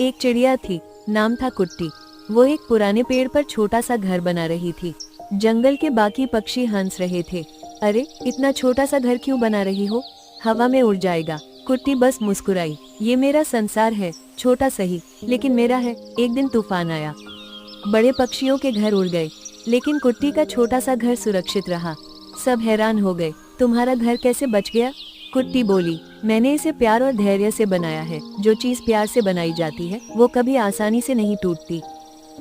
एक चिड़िया थी, नाम था कुट्टी। वो एक पुराने पेड़ पर छोटा सा घर बना रही थी। जंगल के बाकी पक्षी हंस रहे थे। अरे, इतना छोटा सा घर क्यों बना रही हो? हवा में उड़ जाएगा। कुट्टी बस मुस्कुराई। ये मेरा संसार है, छोटा सही, लेकिन मेरा है। एक दिन तूफान आया। बड़े पक्षियों के घर उड़ गए, लेकिन कुट्टी का छोटा सा घर सुरक्षित रहा। सब हैरान हो गए, तुम्हारा घर कैसे बच गया? कुट्टी बोली, मैंने इसे प्यार और धैर्य से बनाया है। जो चीज प्यार से बनाई जाती है वो कभी आसानी से नहीं टूटती।